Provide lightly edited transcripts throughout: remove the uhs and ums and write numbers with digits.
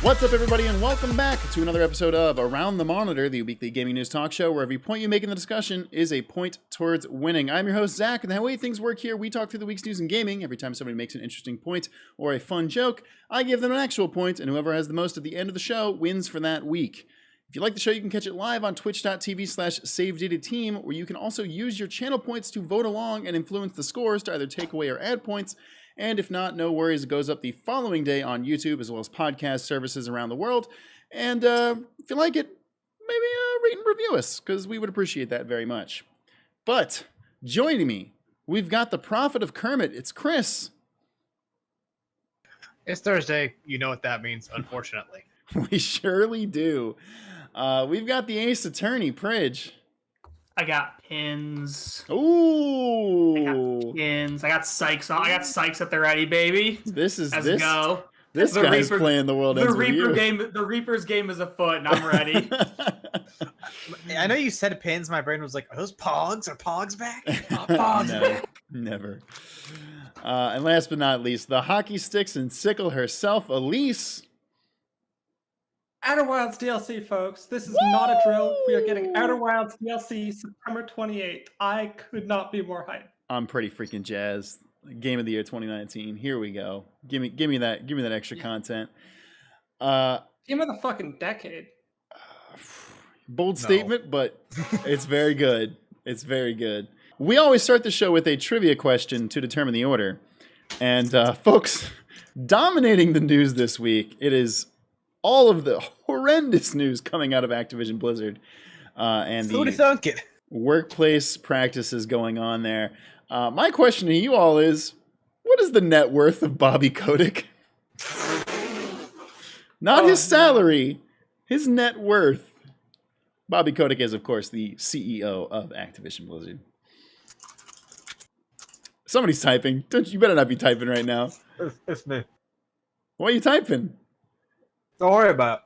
What's up, everybody, and welcome back to another episode of Around the Monitor, the weekly gaming news talk show where every point you make in the discussion is a point towards winning. I'm your host, Zach, and the way things work here, we talk through the week's news and gaming. Every time somebody makes an interesting point or a fun joke, I give them an actual point, and whoever has the most at the end of the show wins for that week. If you like the show, you can catch it live on twitch.tv/SaveDataTeam, where you can also use your channel points to vote along and influence the scores to either take away or add points. And if not, no worries, it goes up the following day on YouTube, as well as podcast services around the world. And if you like it, maybe rate and review us, because we would appreciate that very much. But joining me, we've got the prophet of Kermit. It's Chris. It's Thursday. You know what that means, unfortunately. We surely do. We've got the ace attorney, Pridge. I got pins. Ooh. I got pins. I got Sykes on. I got Sykes at the ready, baby. This go. This the guy's Reaper, playing the world the ends Reaper with game. The Reaper's game is afoot, and I'm ready. I know you said pins. My brain was like, are those Pogs? Are Pogs back? Pogs back. Never. And last but not least, the hockey sticks and sickle herself, Elise. Outer Wilds DLC, folks. This is not a drill. We are getting Outer Wilds DLC September 28th. I could not be more hyped. I'm pretty freaking jazzed. Game of the year 2019. Here we go. Give me that extra content. Game of the fucking decade. Bold statement, but it's very good. It's very good. We always start the show with a trivia question to determine the order. And folks, dominating the news this week, it is all of the horrendous news coming out of Activision Blizzard and the workplace practices going on there. My question to you all is, what is the net worth of Bobby Kotick? Not his salary, his net worth. Bobby Kotick is, of course, the CEO of Activision Blizzard. Somebody's typing. You better not be typing right now. It's me. Why are you typing? Don't worry about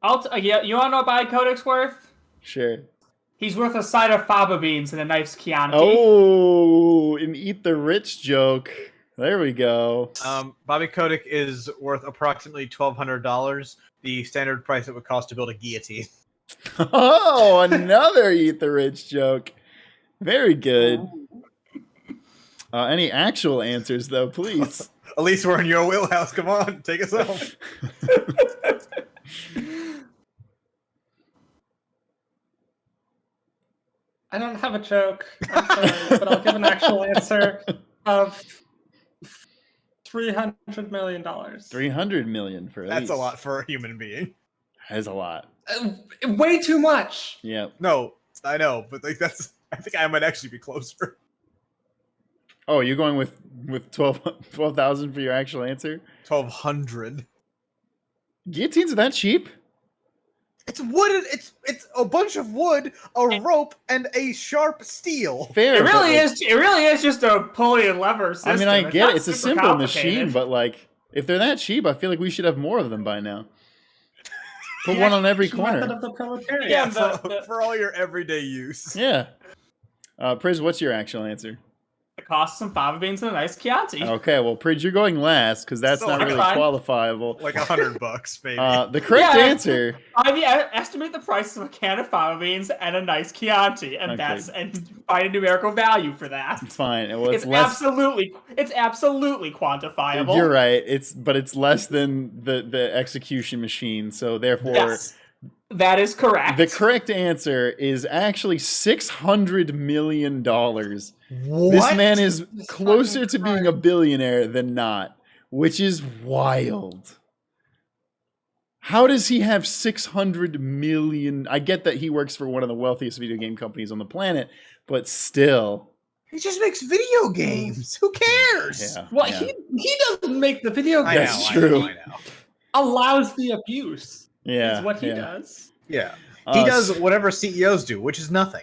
it. Yeah, you want to know what Bobby Kotick's worth? Sure. He's worth a side of fava beans and a nice Chianti. Oh, an eat the rich joke. There we go. Bobby Kotick is worth approximately $1,200, the standard price it would cost to build a guillotine. Oh, another eat the rich joke. Very good. Any actual answers, though, please? At least we're in your wheelhouse. Come on, take us home. I don't have a joke. I'm sorry, but I'll give an actual answer of $300 million. 300 million for That's Elise. a lot for a human being. That is a lot. Way too much. Yeah. No, I know, but like I think I might actually be closer. Oh, you're going with 12,000 for your actual answer? 1,200. Guillotines are that cheap? It's wood. It's a bunch of wood, a rope, and a sharp steel. Fair. It really is. It really is just a pulley and lever system. I mean, I get it. It's a super simple complicated. machine, but like, if they're that cheap, I feel like we should have more of them by now. Put one on every Method corner. of the proletariat. Yeah, the- for all your everyday use. Yeah. Priz, what's your actual answer? It costs some fava beans and a nice Chianti. Okay, well, Priz, you're going last because that's So not really fine. qualifiable. Like $100, baby. The correct Yeah. answer. I mean, estimate the price of a can of fava beans and a nice Chianti, and Okay. and find a numerical value for that. It's fine. Well, It's less. absolutely quantifiable. You're right. But it's less than the execution machine. So therefore, Yes, that is correct. the correct answer is actually $600 million. What? This man is Jesus closer to fucking being a billionaire than not, which is wild. How does he have 600 million? I get that he works for one of the wealthiest video game companies on the planet, but still. He just makes video games. Who cares? Yeah, Well, yeah. he doesn't make the video I games. That's know, true. I know. Allows the abuse. Yeah, Is what he yeah. does. Yeah. He does whatever CEOs do, which is nothing.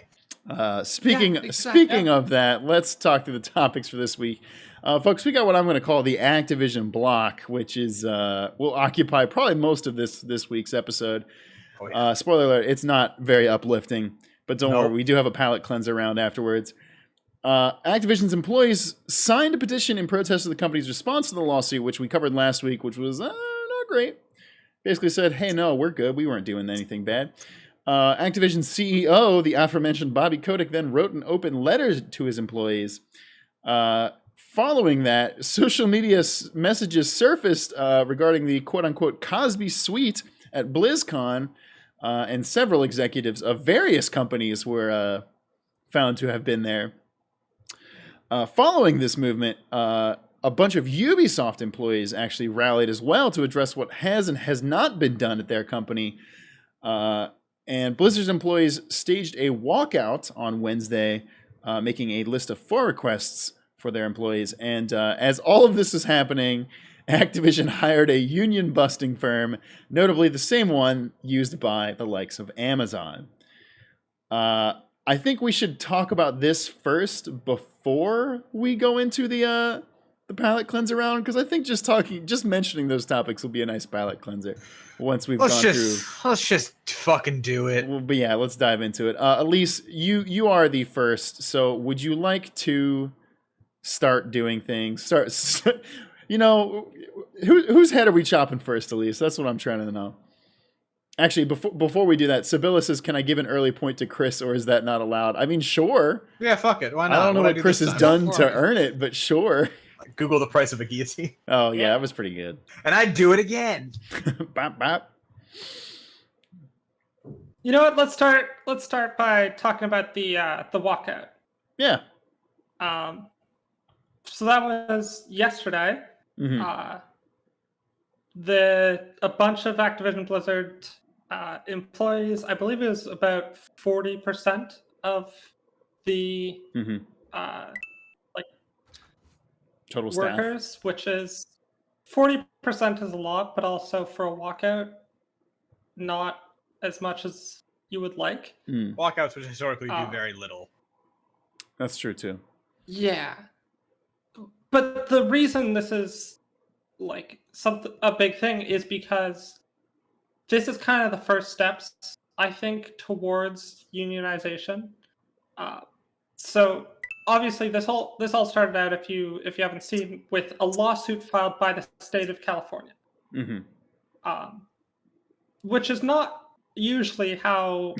Speaking Yeah, exactly. speaking of that, let's talk through the topics for this week. Folks, we got what I'm going to call the Activision block, which is will occupy probably most of this week's episode. Oh, yeah. Spoiler alert, it's not very uplifting, but don't Nope. worry, we do have a palate cleanser round afterwards. Activision's employees signed a petition in protest of the company's response to the lawsuit, which we covered last week, which was not great. Basically said, hey, no, we're good. We weren't doing anything bad. Activision CEO, the aforementioned Bobby Kotick, then wrote an open letter to his employees. Following that, social media messages surfaced regarding the quote-unquote Cosby Suite at BlizzCon, and several executives of various companies were found to have been there. Following this movement, a bunch of Ubisoft employees actually rallied as well to address what has and has not been done at their company. And Blizzard's employees staged a walkout on Wednesday, making a list of 4 requests for their employees. And as all of this is happening, Activision hired a union-busting firm, notably the same one used by the likes of Amazon. I think we should talk about this first before we go into the palate cleanser round, because I think just mentioning those topics will be a nice palate cleanser once we've gone through. Let's just fucking do it. Well, but yeah, let's dive into it. Elise, you are the first, so would you like to start doing things? You know, whose head are we chopping first, Elise? That's what I'm trying to know. Actually, before we do that, Sibylla says, can I give an early point to Chris, or is that not allowed? I mean, sure. Yeah, fuck it. Why not? I don't know what Chris has done to earn it, but sure. Google the price of a guillotine. Oh, yeah, that was pretty good. And I'd do it again. Bop, bop. You know what? Let's start by talking about the walkout. Yeah. So that was yesterday. Mm-hmm. A bunch of Activision Blizzard employees, I believe it was about 40% of the total workers, staff, which is 40% is a lot, but also for a walkout, not as much as you would like. Walkouts, which historically do very little. That's true too. Yeah, but the reason this is like a big thing is because this is kind of the first steps, I think, towards unionization. So obviously this all started out, if you haven't seen, with a lawsuit filed by the state of California, which is not usually how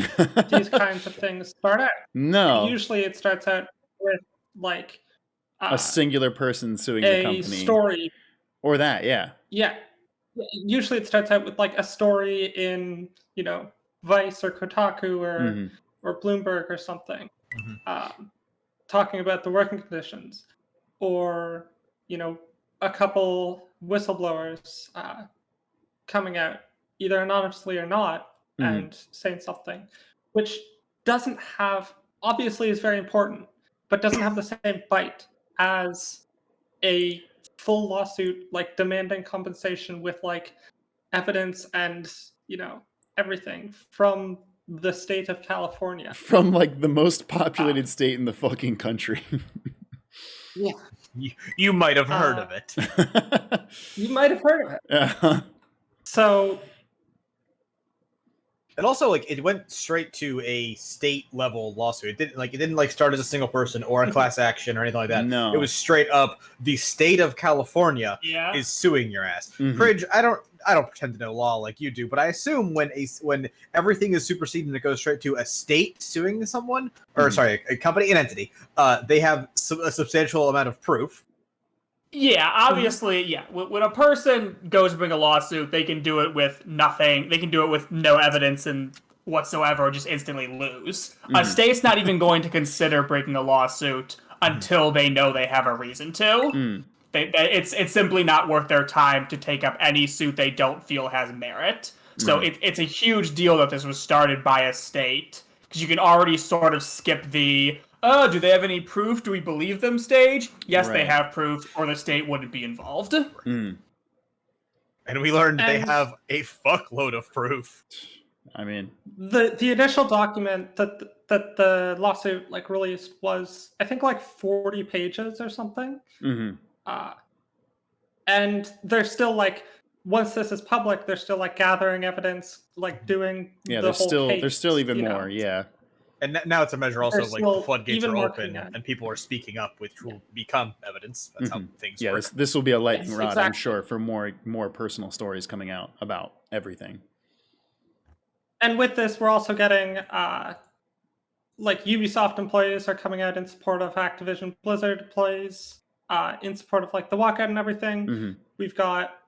these kinds of things start out. No, usually it starts out with like a singular person suing the company. A story. Or that, yeah. Yeah. Usually it starts out with like a story in, Vice or Kotaku or Bloomberg or something, talking about the working conditions, or, a couple whistleblowers coming out, either anonymously or not, and saying something, which doesn't have, obviously is very important, but doesn't have the same bite as a full lawsuit, like demanding compensation with like evidence and everything from the state of California, from like the most populated state in the fucking country. Yeah, you might have heard of it. You might have heard of it. Yeah. So, and also, like, it went straight to a state level lawsuit. It didn't start as a single person or a class action or anything like that. No, it was straight up the state of California is suing your ass. Pridge, I don't pretend to know law like you do, but I assume when everything is superseded and it goes straight to a state suing someone, or sorry, a company, an entity, they have a substantial amount of proof. Yeah, obviously, yeah. When a person goes to bring a lawsuit, they can do it with nothing. They can do it with no evidence and whatsoever, or just instantly lose. A state's not even going to consider breaking a lawsuit until they know they have a reason to. It's simply not worth their time to take up any suit they don't feel has merit. So it's a huge deal that this was started by a state, because you can already sort of skip the do they have any proof? Do we believe them stage? Yes, they have proof, or the state wouldn't be involved. And we learned they have a fuckload of proof. I mean, the initial document that the lawsuit released was, I think, 40 pages or something. And they're still once this is public, they're still gathering evidence, doing the whole case, there's still even more, yeah. And now it's a measure also of like the floodgates are open and people are speaking up, which will become evidence. That's how things work. This will be a lightning rod, exactly. I'm sure, for more personal stories coming out about everything. And with this, we're also getting like Ubisoft employees are coming out in support of Activision Blizzard employees, in support of like the walkout and everything. We've got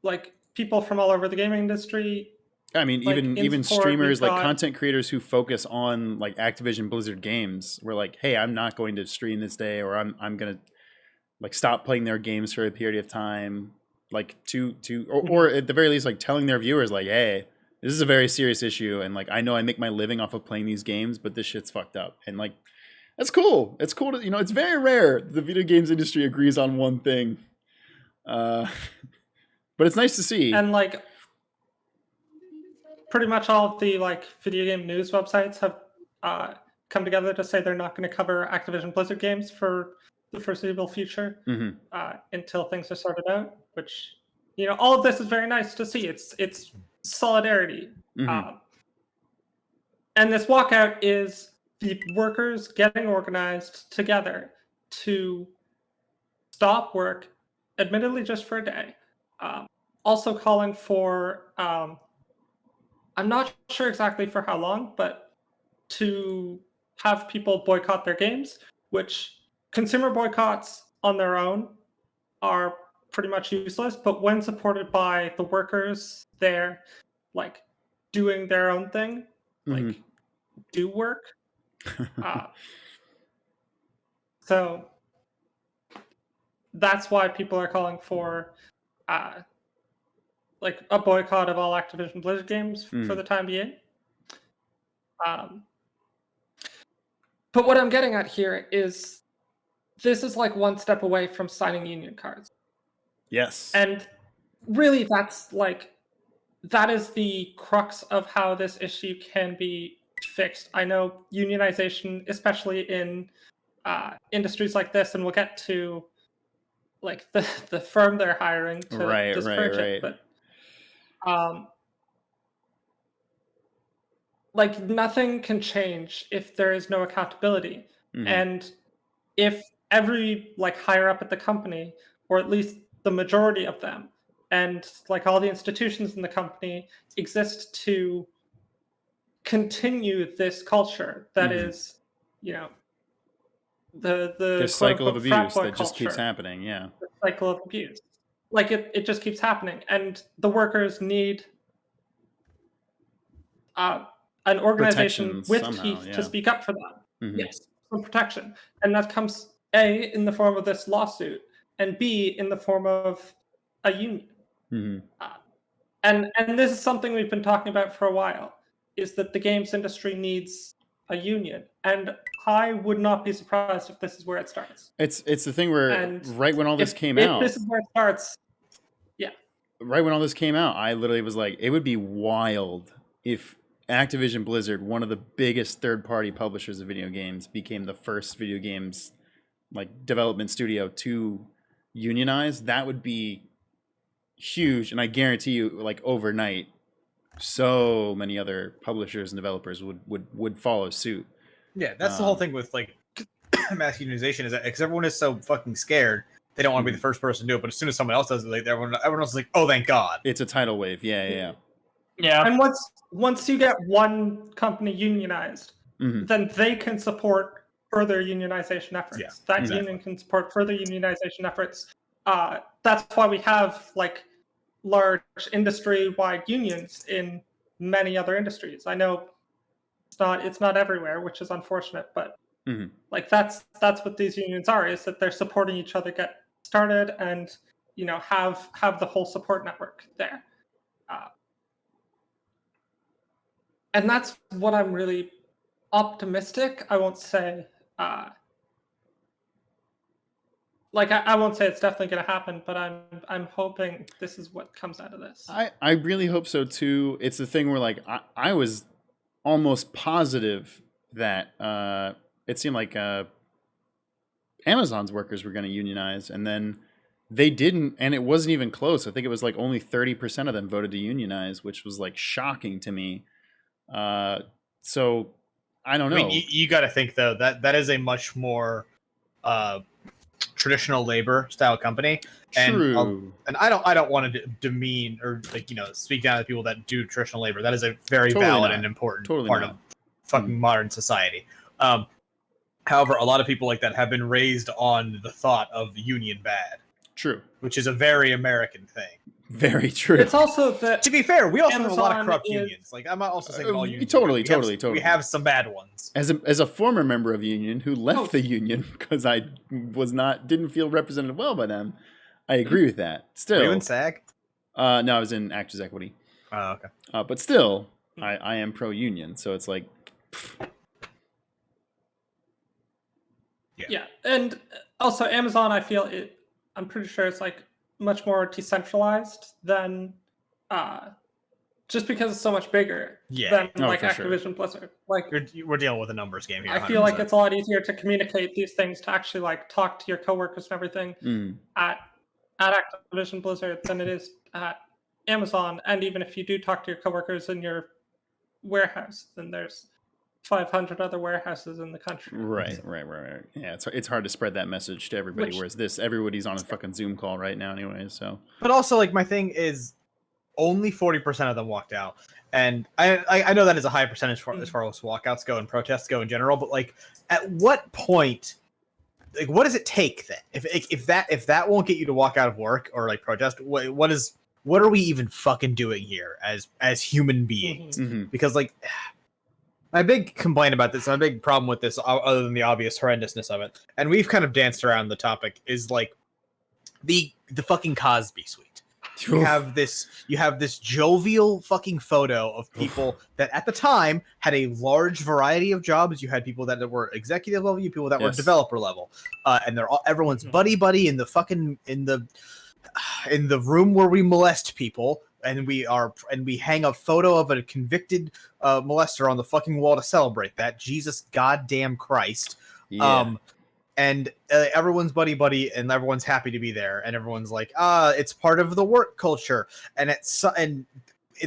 like people from all over the gaming industry. I mean, like, even streamers, like content creators who focus on like Activision Blizzard games were like, hey, I'm not going to stream this day, or I'm gonna like stop playing their games for a period of time, like or at the very least like telling their viewers like, hey, this is a very serious issue, and like I know I make my living off of playing these games, but this shit's fucked up. And like that's cool. It's cool to, it's very rare the video games industry agrees on one thing. But it's nice to see. And like pretty much all of the like video game news websites have come together to say they're not going to cover Activision Blizzard games for the foreseeable future until things are sorted out. Which all of this is very nice to see. It's solidarity, and this walkout is the workers getting organized together to stop work, admittedly just for a day. Also calling for. I'm not sure exactly for how long, but to have people boycott their games, which consumer boycotts on their own are pretty much useless. But when supported by the workers, they're like doing their own thing, like do work. So that's why people are calling for like a boycott of all Activision Blizzard games for the time being. But what I'm getting at here is this is like one step away from signing union cards. Yes. And really that is the crux of how this issue can be fixed. I know unionization, especially in industries like this, and we'll get to like the firm they're hiring to discourage it, but like nothing can change if there is no accountability. And if every like higher up at the company, or at least the majority of them, and like all the institutions in the company exist to continue this culture that is, the cycle of abuse that just keeps happening. Yeah. The cycle of abuse. Like it just keeps happening, and the workers need an organization with teeth to speak up for them. Yes, some protection, and that comes A, in the form of this lawsuit, and B, in the form of a union. And this is something we've been talking about for a while, is that the games industry needs a union, and I would not be surprised if this is where it starts. It's the thing where right when all this came out, this is where it starts. Yeah. Right when all this came out, I literally was like, it would be wild if Activision Blizzard, one of the biggest third-party publishers of video games, became the first video games like development studio to unionize. That would be huge, and I guarantee you, like overnight, so many other publishers and developers would follow suit. Yeah, that's the whole thing with like mass unionization, is that because everyone is so fucking scared, they don't want to be the first person to do it. But as soon as someone else does it, like everyone else is like, "Oh, thank God!" It's a tidal wave. Yeah. And once you get one company unionized, then they can support further unionization efforts. Yeah, that union can support further unionization efforts. That's why we have like large industry-wide unions in many other industries. I know it's not everywhere, which is unfortunate, but like that's what these unions are, is that they're supporting each other get started, and have the whole support network there. And that's what I'm really optimistic. I won't say I won't say it's definitely going to happen, but I'm hoping this is what comes out of this. I really hope so too. It's the thing where like I was almost positive that it seemed like Amazon's workers were going to unionize, and then they didn't, and it wasn't even close. I think it was like only 30% of them voted to unionize, which was like shocking to me. So I don't know. I mean, you got to think though that is a much more traditional labor style company. True. And I don't want to demean or speak down to people that do traditional labor. That is a very Totally valid not. and important Totally part not. of fucking modern society. However, a lot of people like that have been raised on the thought of union bad. True. Which is a very American thing. Very true. It's also that, to be fair, we also Amazon have a lot of corrupt unions. Like, I'm not also saying all unions. Totally. We have some bad ones. As a former member of a union who left the union because I didn't feel represented well by them, I agree with that. Still, Were you in SAG? No, I was in Actors Equity. Oh, okay. But still, I am pro-union, so it's like. Yeah, and also Amazon, I feel I'm pretty sure it's like much more decentralized than just because it's so much bigger than like Activision Blizzard. Like we're dealing with a numbers game here. I feel like it's a lot easier to communicate these things, to actually like talk to your coworkers and everything at Activision Blizzard than it is at Amazon. And even if you do talk to your coworkers in your warehouse, then there's 500 other warehouses in the country. Right. Yeah, it's hard to spread that message to everybody. Whereas everybody's on a fucking Zoom call right now, anyway. So, but also, like, my thing is, only 40% of them walked out, and I know that is a high percentage as far as walkouts go and protests go in general. But like, at what point, like, what does it take then? If that won't get you to walk out of work or like protest, what are we even fucking doing here as human beings? Mm-hmm. Because like. My big complaint about this, my big problem with this, other than the obvious horrendousness of it, and we've kind of danced around the topic, is like the fucking Cosby suite. You have this jovial fucking photo of people that at the time had a large variety of jobs. You had people that were executive level, you people that were developer level, and everyone's buddy in the fucking in the room where we molest people. And we hang a photo of a convicted molester on the fucking wall to celebrate that. Jesus goddamn Christ. Yeah. And everyone's buddy, and everyone's happy to be there, and everyone's like, it's part of the work culture, and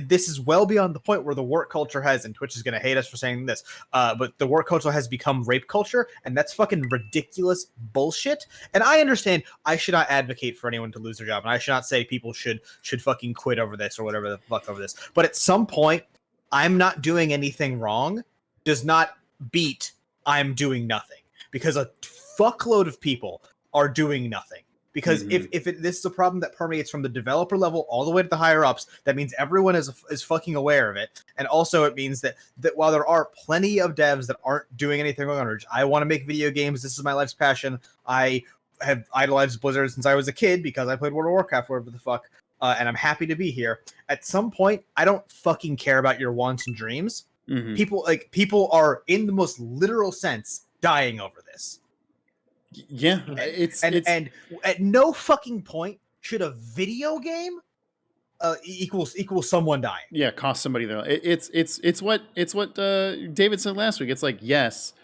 this is well beyond the point where the work culture has, and Twitch is going to hate us for saying this, but the work culture has become rape culture, and that's fucking ridiculous bullshit. And I understand I should not advocate for anyone to lose their job, and I should not say people should fucking quit over this or whatever the fuck over this. But at some point, I'm not doing anything wrong does not beat I'm doing nothing, because a fuckload of people are doing nothing. Because if this is a problem that permeates from the developer level all the way to the higher ups, that means everyone is fucking aware of it. And also it means that while there are plenty of devs that aren't doing anything wrong, or I want to make video games, this is my life's passion. I have idolized Blizzard since I was a kid because I played World of Warcraft, whatever the fuck, and I'm happy to be here. At some point, I don't fucking care about your wants and dreams. People are, in the most literal sense, dying over this. Yeah, and at no fucking point should a video game equal someone dying. Yeah, cost somebody their. It's what David said last week. It's like, yes,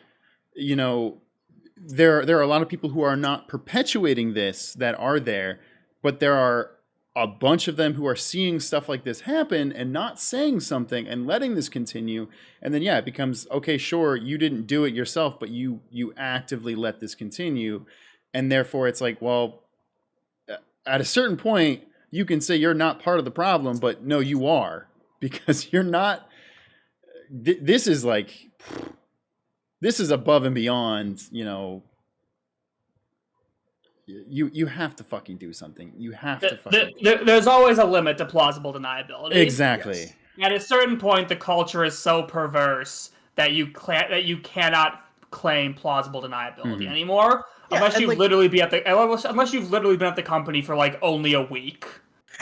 there are a lot of people who are not perpetuating this that are there, but there are a bunch of them who are seeing stuff like this happen and not saying something and letting this continue. And then, it becomes, okay, sure, you didn't do it yourself, but you actively let this continue. And therefore it's like, well, at a certain point, you can say you're not part of the problem, but no, you are, because you're not. This is above and beyond, You have to fucking do something. You have to fucking. There's always a limit to plausible deniability. Exactly. Yes. At a certain point, the culture is so perverse that you cannot claim plausible deniability anymore, unless you've literally been at the company for like only a week.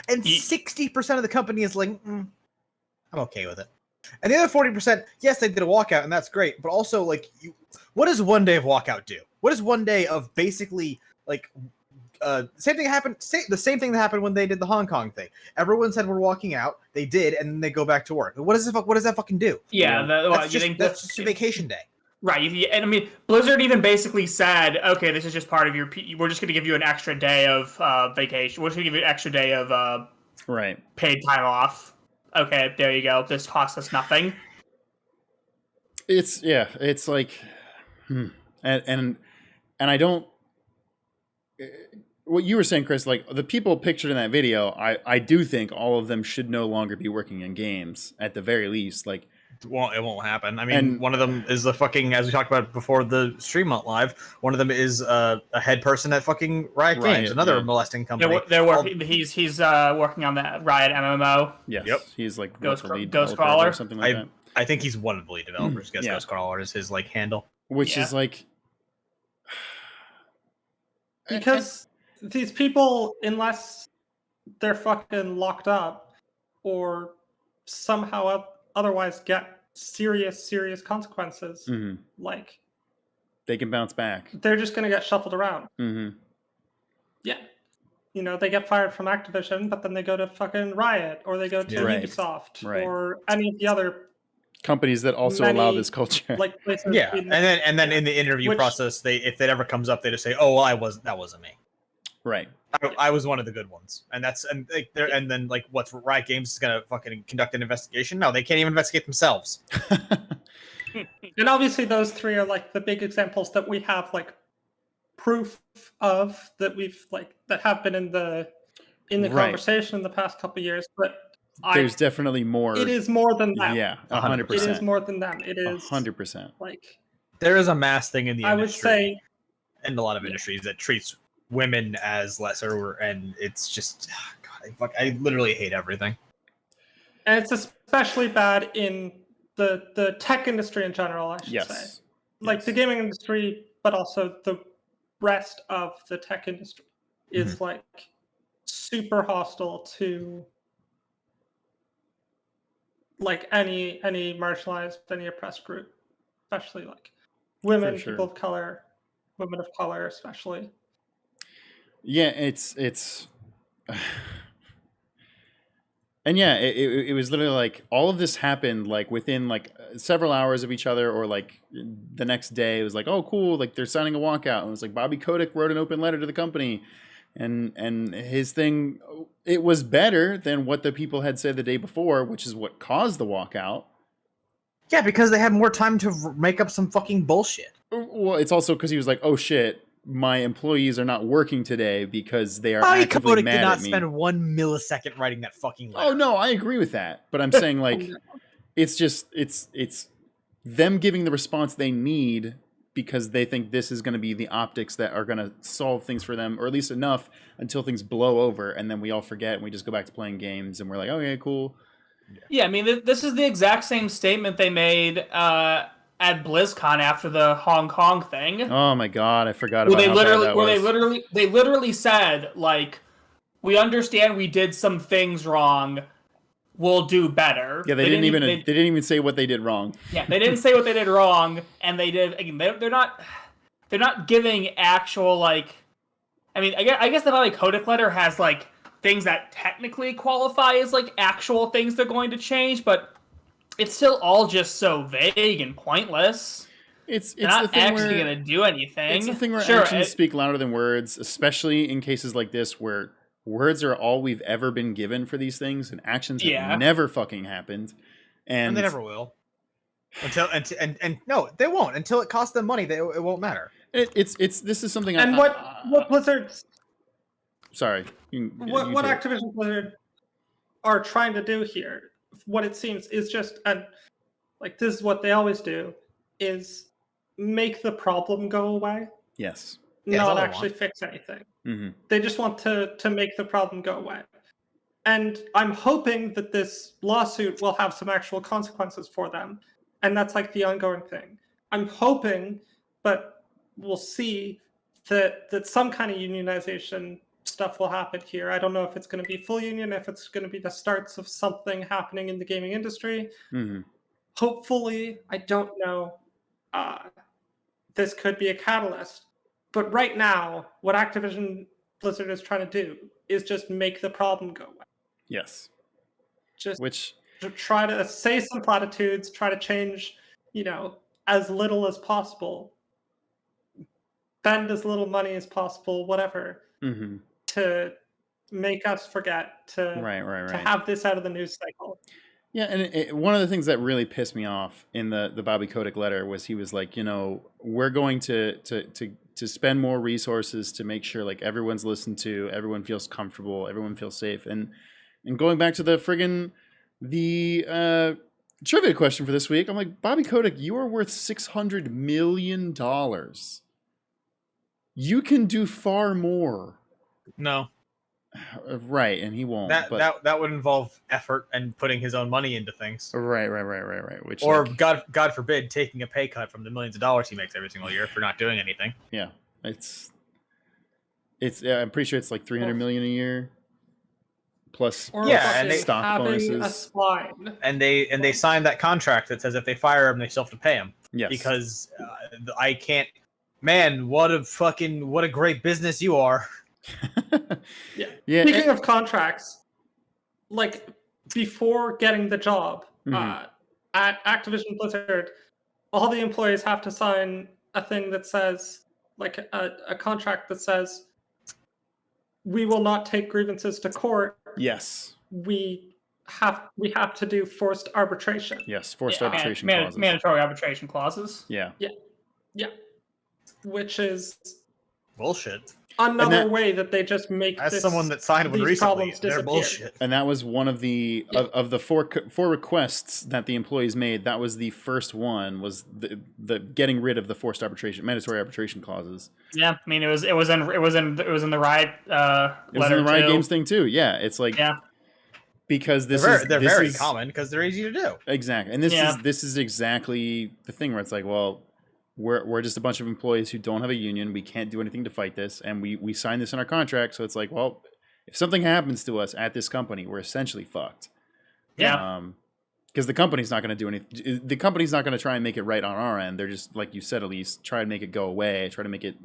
And 60% of the company is like, I'm okay with it. And the other 40%, yes, they did a walkout, and that's great. But also, like, what does one day of walkout do? What is one day of basically? Like, the same thing happened. The same thing that happened when they did the Hong Kong thing. Everyone said we're walking out. They did, and then they go back to work. What does that fucking do? Yeah, that's just a vacation day, right? And I mean, Blizzard even basically said, "Okay, this is just part of your. We're just going to give you an extra day of vacation. We're just going to give you an extra day of paid time off. Okay, there you go. This costs us nothing." It's like, and I don't. What you were saying, Chris, like the people pictured in that video, I do think all of them should no longer be working in games at the very least. Like, it won't happen. I mean, one of them is the fucking, as we talked about before the stream went live, one of them is a head person at fucking Riot Games, another molesting company. He's working on that Riot MMO. Yes. Yep. He's like Ghostcrawler or something like that. I think he's one of the lead developers. Guess Ghostcrawler is his like handle. Which is like, because these people, unless they're fucking locked up or somehow otherwise get serious consequences, like they can bounce back. They're just going to get shuffled around. Yeah. You know, they get fired from Activision, but then they go to fucking Riot, or they go to Ubisoft, or any of the other companies that also allow this culture. Like places and then in the interview process, if that ever comes up, they just say, "Oh, well, that wasn't me." Right. I was one of the good ones, and then what's Riot Games is gonna fucking conduct an investigation? No, they can't even investigate themselves. And obviously, those three are like the big examples that we have like proof of that we've that have been in the conversation in the past couple of years. But there's definitely more. It is more than that. Yeah, 100%. It is more than them. It is 100%. Like there is a mass thing in the industry. I would say, in a lot of industries that treats women as lesser, and it's just God, I literally hate everything. And it's especially bad in the tech industry in general, I should say. Like the gaming industry, but also the rest of the tech industry is like super hostile to like any marginalized, any oppressed group, especially like women, people of color, women of color especially. Yeah, it's and yeah, it was literally like all of this happened like within like several hours of each other, or like the next day it was like, oh cool, like they're signing a walkout, and it was like Bobby Kotick wrote an open letter to the company, and his thing, it was better than what the people had said the day before, which is what caused the walkout. Yeah, because they had more time to make up some fucking bullshit. Well, it's also because he was like, oh shit, my employees are not working today because they are actively mad at me. Did not spend 1 millisecond writing that fucking letter. Oh no, I agree with that, but I'm saying like, it's just it's them giving the response they need because they think this is going to be the optics that are going to solve things for them, or at least enough until things blow over, and then we all forget and we just go back to playing games and we're like, okay, cool. Yeah, I mean, this is the exact same statement they made at BlizzCon after the Hong Kong thing. Oh my god, I forgot about they literally said, like, we understand we did some things wrong, we'll do better. Yeah, they didn't even say what they did wrong. Yeah, they didn't say what they did wrong, and they did. Again, they're not giving actual like. I mean, I guess the Bobby Kotick letter has like things that technically qualify as like actual things they're going to change, but it's still all just so vague and pointless. It's not actually going to do anything. It's the thing where actions speak louder than words, especially in cases like this where words are all we've ever been given for these things, and actions have never fucking happened. And they never will. And no, they won't until it costs them money. It won't matter. This is something. And what Blizzard's sorry, what Activision Blizzard are trying to do here, what it seems, is just like this is what they always do, is make the problem go away. Yes. Not actually fix anything. Mm-hmm. They just want to make the problem go away. And I'm hoping that this lawsuit will have some actual consequences for them. And that's like the ongoing thing. I'm hoping, but we'll see, that some kind of unionization stuff will happen here. I don't know if it's going to be full union, if it's going to be the starts of something happening in the gaming industry. Mm-hmm. Hopefully, I don't know. This could be a catalyst. But right now, what Activision Blizzard is trying to do is just make the problem go away. Yes. Just to try to say some platitudes, try to change, as little as possible, spend as little money as possible, whatever, to make us forget, to have this out of the news cycle. Yeah, and one of the things that really pissed me off in the Bobby Kotick letter was he was like, we're going to spend more resources to make sure like everyone's listened to, everyone feels comfortable, everyone feels safe, and going back to the trivia question for this week, I'm like, Bobby Kotick, you are worth $600 million. You can do far more. No. Right, and he won't. That would involve effort and putting his own money into things. Right. Which, or like, God forbid, taking a pay cut from the millions of dollars he makes every single year for not doing anything. Yeah, it's. I'm pretty sure it's like $300 million a year, plus and stock bonuses. A spine. And they signed that contract that says if they fire him, they still have to pay him. Yes. Because I can't. Man, what a great business you are. Yeah. Speaking of contracts, like before getting the job at Activision Blizzard, all the employees have to sign a thing that says, like a contract that says, we will not take grievances to court. Yes. We have to do forced arbitration. Yes, forced arbitration clauses. Mandatory arbitration clauses. Yeah. Which is bullshit. Another way that they just make as someone that signed one recently, they're bullshit. And that was one of the of the four requests that the employees made. That was the first one, was the getting rid of the forced arbitration, mandatory arbitration clauses. Yeah, I mean it was in the Riot letter. It was in the Riot Games thing too. Yeah, it's like because they're very common because they're easy to do. Exactly, and this is exactly the thing where it's like, well, we're just a bunch of employees who don't have a union. We can't do anything to fight this, and we signed this in our contract. So it's like, well, if something happens to us at this company, we're essentially fucked. Yeah. Because the company's not going to do anything. The company's not going to try and make it right on our end. They're just, like you said, at least try and make it go away. Try to make it,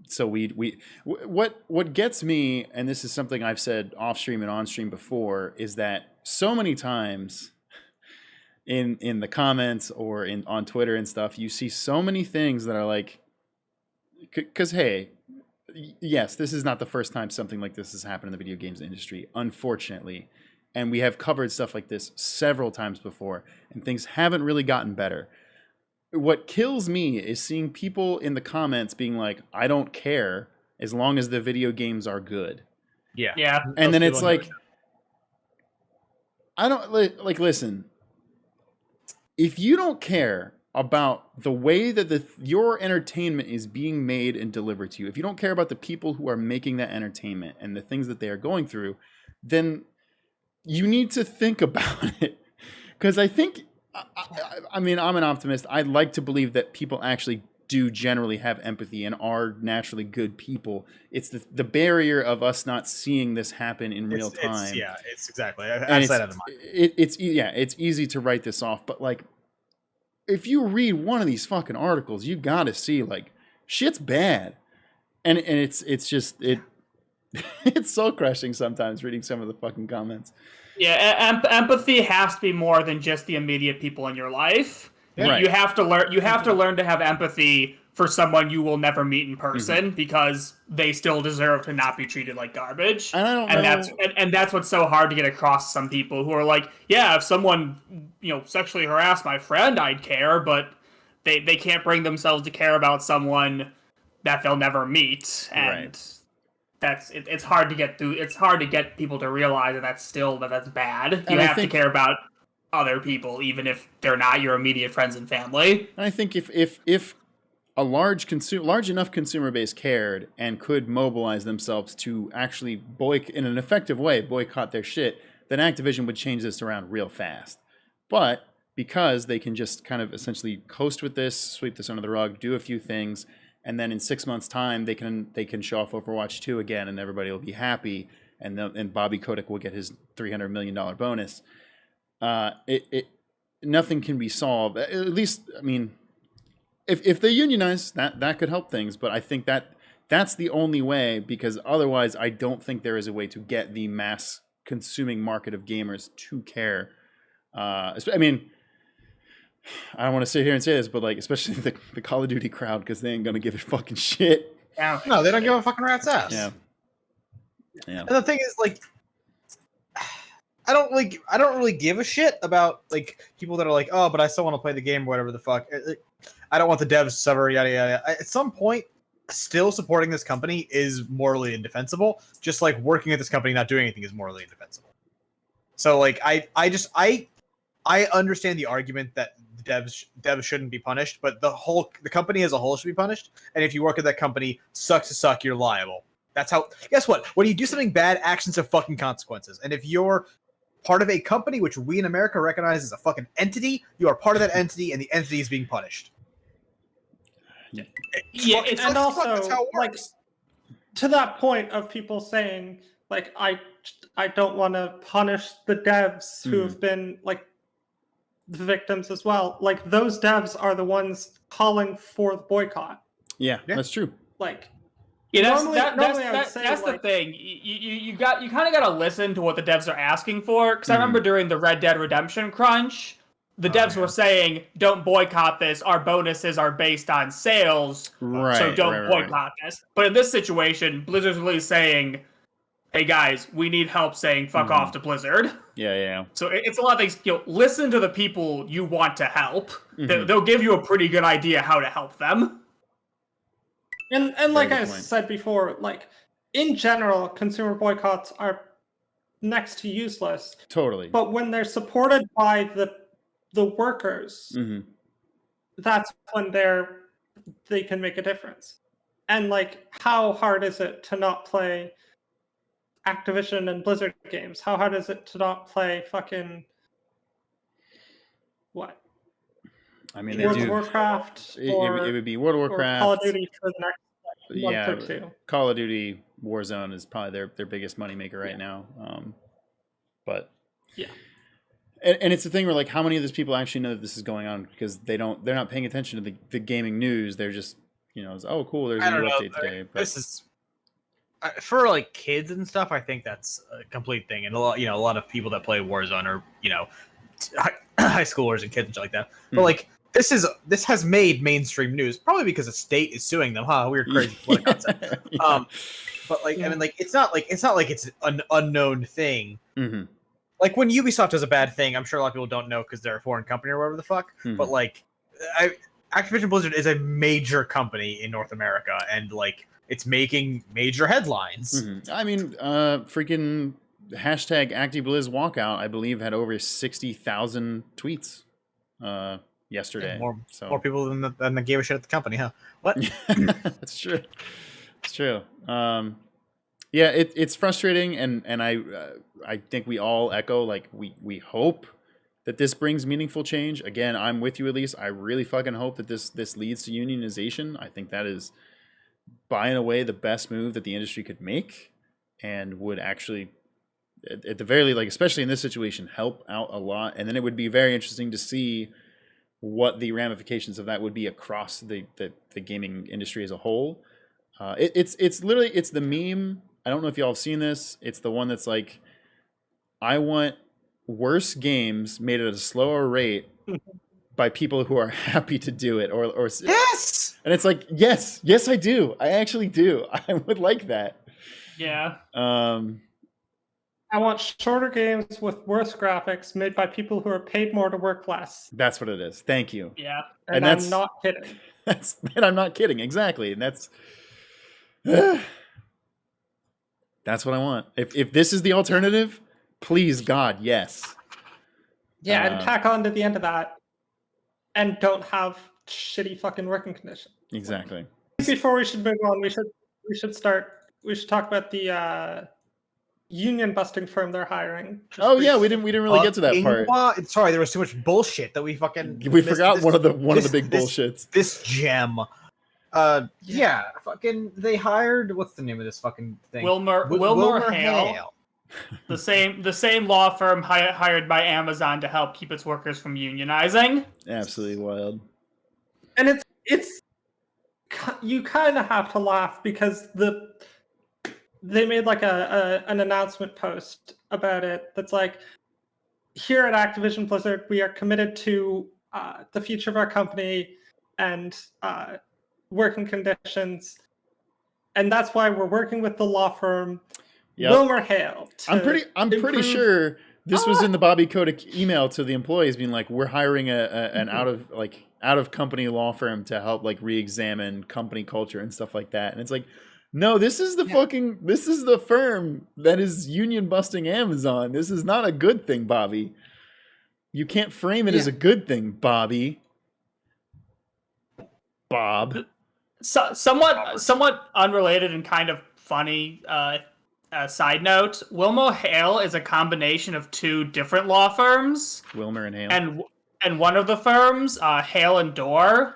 So what gets me, and this is something I've said off stream and on stream before, is that so many times in the comments or on Twitter and stuff, you see so many things that are like, because hey, yes, this is not the first time something like this has happened in the video games industry, unfortunately, and we have covered stuff like this several times before, and things haven't really gotten better. What kills me is seeing people in the comments being like, I don't care as long as the video games are good. Yeah. And then it's like, I don't like listen. If you don't care about the way that your entertainment is being made and delivered to you, if you don't care about the people who are making that entertainment and the things that they are going through, then you need to think about it. Because I think, I mean, I'm an optimist. I'd like to believe that people actually do generally have empathy and are naturally good people. It's the barrier of us not seeing this happen in real time. It's exactly. Outside of the mind. It's easy to write this off, but like, if you read one of these fucking articles, you gotta see like shit's bad, and it's just it's soul crushing sometimes reading some of the fucking comments. Yeah, empathy has to be more than just the immediate people in your life. Yeah. Right. You have to learn to have empathy for someone you will never meet in person because they still deserve to not be treated like garbage. And that's what's so hard to get across to some people who are like, yeah, if someone sexually harassed my friend, I'd care, but they can't bring themselves to care about someone that they'll never meet. And it's hard to get through. It's hard to get people to realize that that's bad. You have to care about other people, even if they're not your immediate friends and family. And I think if a large enough consumer base cared and could mobilize themselves to actually in an effective way boycott their shit, then Activision would change this around real fast. But because they can just kind of essentially coast with this, sweep this under the rug, do a few things, and then in 6 months' time they can show off Overwatch 2 again, and everybody will be happy, and Bobby Kotick will get his $300 million bonus. Nothing can be solved. At least, I mean, if they unionize, that could help things. But I think that's the only way, because otherwise, I don't think there is a way to get the mass consuming market of gamers to care. I mean, I don't want to sit here and say this, but like, especially the Call of Duty crowd, because they ain't gonna give a fucking shit. Yeah. No, they don't give a fucking rat's ass. Yeah. And the thing is, like, I don't really give a shit about like people that are like, oh, but I still want to play the game or whatever the fuck. I don't want the devs to suffer, yada yada. At some point, still supporting this company is morally indefensible. Just like working at this company not doing anything is morally indefensible. So like I understand the argument that the devs shouldn't be punished, but the company as a whole should be punished. And if you work at that company, sucks to suck, you're liable. That's how. Guess what? When you do something bad, actions have fucking consequences. And if you're part of a company, which we in America recognize as a fucking entity, you are part of that entity, and the entity is being punished. Yeah, and also like to that point of people saying like I don't want to punish the devs who have been like the victims as well. Like those devs are the ones calling for the boycott. Yeah. That's true. Like. Yeah, that's the thing. You kind of got to listen to what the devs are asking for. Because I remember during the Red Dead Redemption crunch, the devs were saying, "Don't boycott this. Our bonuses are based on sales, so don't boycott this." But in this situation, Blizzard's really saying, "Hey guys, we need help." Saying "fuck off" to Blizzard. Yeah. So it's a lot of things. Listen to the people you want to help. They'll give you a pretty good idea how to help them. And like I said before, like in general, consumer boycotts are next to useless. Totally. But when they're supported by the workers, that's when they can make a difference. And like, how hard is it to not play Activision and Blizzard games? How hard is it to not play fucking what? I mean, World of Warcraft. It would be World of Warcraft. Call of Duty for the next month or two. Call of Duty Warzone is probably their biggest moneymaker right now. But yeah, and it's the thing where like how many of those people actually know that this is going on because they're not paying attention to the gaming news. They're just oh cool, there's a new update today. But this is for like kids and stuff. I think that's a complete thing, and a lot of people that play Warzone are high schoolers and kids and shit like that. But like. This has made mainstream news probably because a state is suing them. Weird, crazy concept. But like, I mean, like, it's not like it's an unknown thing. Like when Ubisoft does a bad thing, I'm sure a lot of people don't know because they're a foreign company or whatever the fuck. But like, Activision Blizzard is a major company in North America, and like, it's making major headlines. I mean, freaking hashtag actiblizzwalkout, I believe, had over 60,000 tweets. Yesterday, more people than they gave a shit at the company, huh? What? That's true. It's true. Yeah, it's frustrating, and I think we all echo like we hope that this brings meaningful change. Again, I'm with you, Elise. I really fucking hope that this leads to unionization. I think that is by and away the best move that the industry could make, and would actually, at the very least, like especially in this situation, help out a lot. And then it would be very interesting to see what the ramifications of that would be across the gaming industry as a whole. It's literally the meme. I don't know if y'all have seen this. It's the one that's like, I want worse games made at a slower rate by people who are happy to do it. Or yes. And it's like, yes, I do. I actually do. I would like that. Yeah. I want shorter games with worse graphics made by people who are paid more to work less. That's what it is. Thank you. Yeah. And I'm not kidding. And I'm not kidding. Exactly. And that's what I want. If this is the alternative, please God, yes. Yeah, and tack on to the end of that and don't have shitty fucking working conditions. Exactly. Before we should move on, we should talk about the union busting firm they're hiring. We didn't really get to that part. Sorry, there was too much bullshit that we forgot one of the big bullshits. This gem. Fucking they hired, what's the name of this fucking thing? Wilmer Hale. The same law firm hired by Amazon to help keep its workers from unionizing. Absolutely wild. And it's you kind of have to laugh because they made like an announcement post about it that's like, here at Activision Blizzard, we are committed to the future of our company and working conditions, and that's why we're working with the law firm Wilmer Hale. I'm pretty sure This was in the Bobby Kotick email to the employees, being like, "We're hiring an out of company law firm to help like re-examine company culture and stuff like that." And it's like, no, this is the firm that is union busting Amazon. This is not a good thing, Bobby. You can't frame it as a good thing, Bobby. Bob. So, somewhat unrelated and kind of funny side note, Wilmer Hale is a combination of two different law firms. Wilmer and Hale. And one of the firms, Hale and Dorr,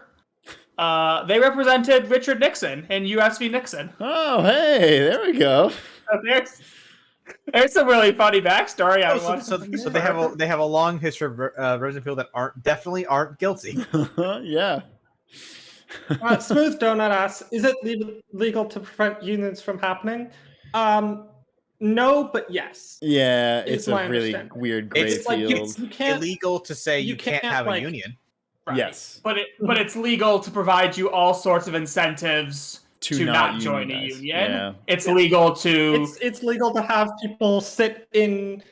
they represented Richard Nixon in U.S. v. Nixon. Oh, hey, there we go. So there's some really funny backstory. So they have a long history of Rosenfield that definitely aren't guilty. Yeah. Smooth Donut asks, is it legal to prevent unions from happening? No, but yes. Yeah, it's a really weird gray field. It's illegal to say you can't have a union. Right. Yes. But it's legal to provide you all sorts of incentives to not join a union. Yeah. It's legal to... It's legal to have people sit in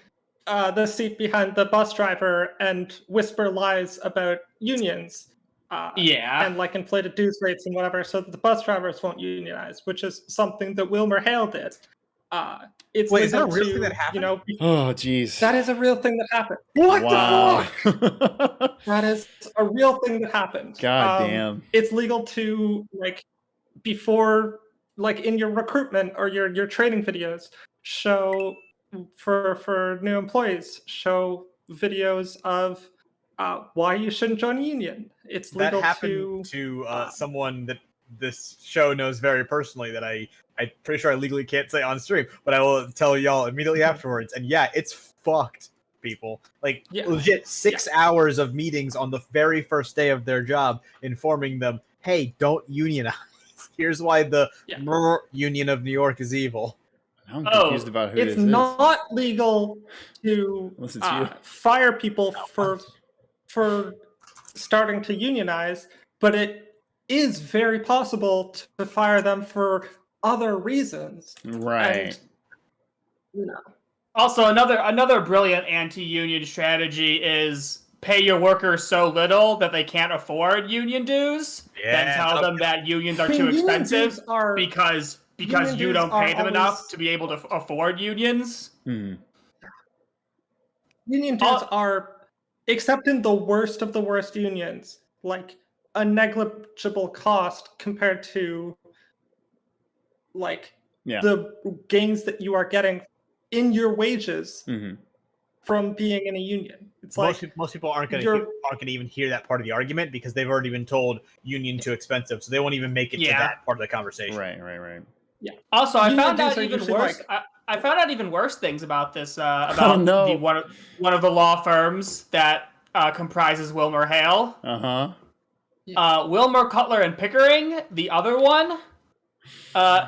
the seat behind the bus driver and whisper lies about unions. And like inflated dues rates and whatever, so that the bus drivers won't unionize, which is something that Wilmer Hale did. Is that a real thing that happened? Oh, jeez. That is a real thing that happened. What the fuck? That is a real thing that happened. God damn. It's legal to, like, before, like, in your recruitment or your training videos, show, for new employees, show videos of why you shouldn't join a union. It's legal that happened to someone that this show knows very personally that I'm pretty sure I legally can't say on stream, but I will tell y'all immediately afterwards. And yeah, it's fucked, people. Like, legit 6 hours of meetings on the very first day of their job, informing them, hey, don't unionize. Here's why the Union of New York is evil. I'm confused about who it's not legal to fire people for starting to unionize, but it is very possible to fire them for other reasons. Right. And, Also, another brilliant anti-union strategy is pay your workers so little that they can't afford union dues. Then tell them that unions are too expensive because you don't pay them enough to be able to afford unions. Union dues are, except in the worst of the worst unions, like a negligible cost compared to the gains that you are getting in your wages from being in a union. It's most people aren't going to even hear that part of the argument because they've already been told union too expensive, so they won't even make it to that part of the conversation. Right. Yeah. Also, I found out even worse. I found out even worse things about this. About one of the law firms that comprises Wilmer Hale. Wilmer, Cutler, and Pickering, the other one.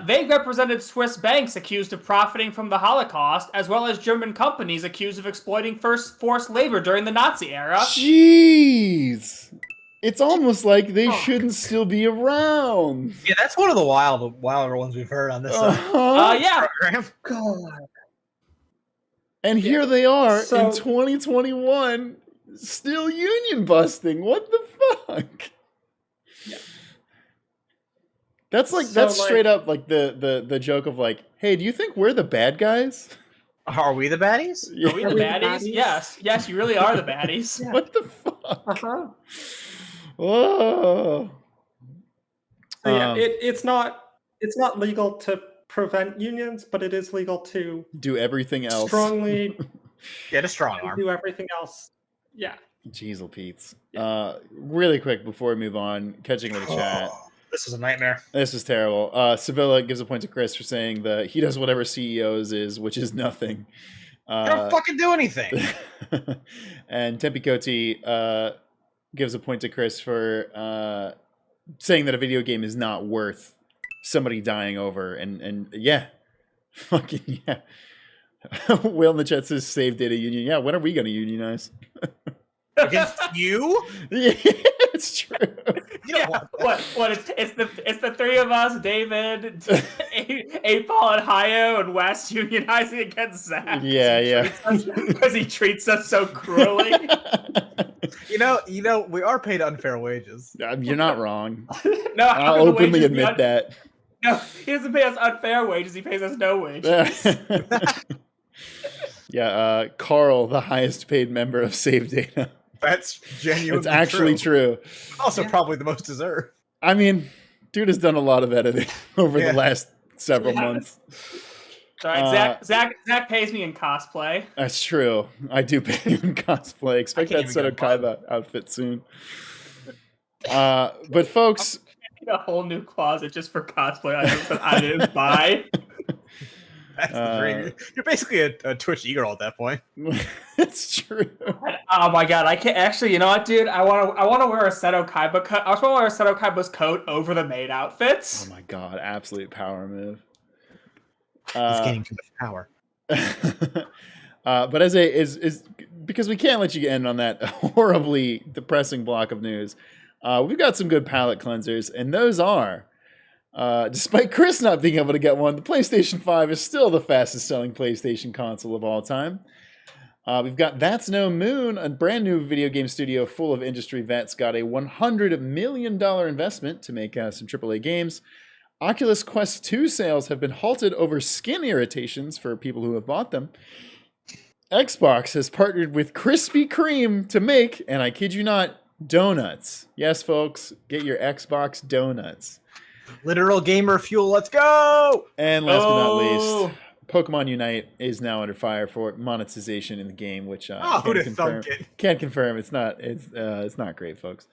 They represented Swiss banks accused of profiting from the Holocaust, as well as German companies accused of exploiting forced labor during the Nazi era. Jeez! It's almost like they shouldn't still be around. Yeah, that's one of the wilder ones we've heard on this program. God. And here they are in 2021, still union busting. What the fuck? Yeah. That's straight up like the joke of like, hey, do you think we're the bad guys? Are we the baddies? Yeah. Are we the baddies? Yes, you really are the baddies. Yeah. What the fuck? Whoa. So it's not legal to prevent unions, but it is legal to do everything else. Strongly get a strong arm. Do everything else. Yeah. Jeez, Pete's. Really quick before we move on, catching with the chat. This is a nightmare. This is terrible. Sevilla gives a point to Chris for saying that he does whatever CEOs is, which is nothing. I don't fucking do anything. And Tempikoti gives a point to Chris for saying that a video game is not worth somebody dying over. And yeah, fucking yeah. Will in the chat says save data union. Yeah, when are we going to unionize? Against you? Yeah, it's true. You don't want that. What? It's the three of us, David, Paul, and Hayo, and Wes unionizing against Zach. Yeah. Because he treats us so cruelly. You know, we are paid unfair wages. You're not wrong. No, I'll openly admit that. No, he doesn't pay us unfair wages. He pays us no wages. Yeah, Carl, the highest paid member of Save Data. That's genuinely It's actually true. Also, probably the most deserved. I mean, dude has done a lot of editing over the last several months. Sorry, Zach pays me in cosplay. That's true. I do pay you in cosplay. Expect that Seto Kaiba outfit soon. But folks, a whole new closet just for cosplay items that I didn't buy. That's the dream. You're basically a Twitch e-girl at that point. It's true. Oh my god, I can't actually. You know what, dude? I want to wear a Seto Kaiba coat. I just want to wear a Seto Kaiba's coat over the maid outfits. Oh my god, absolute power move. He's gaining too much power. But is because we can't let you end on that horribly depressing block of news. We've got some good palate cleansers, and those are, despite Chris not being able to get one, the PlayStation 5 is still the fastest selling PlayStation console of all time. We've got That's No Moon, a brand new video game studio full of industry vets, got a $100 million investment to make some AAA games. Oculus Quest 2 sales have been halted over skin irritations for people who have bought them. Xbox has partnered with Krispy Kreme to make, and I kid you not, donuts. Yes, folks, get your Xbox donuts. Literal gamer fuel, let's go! And last but not least, Pokemon Unite is now under fire for monetization in the game, which can't confirm. It's not great, folks.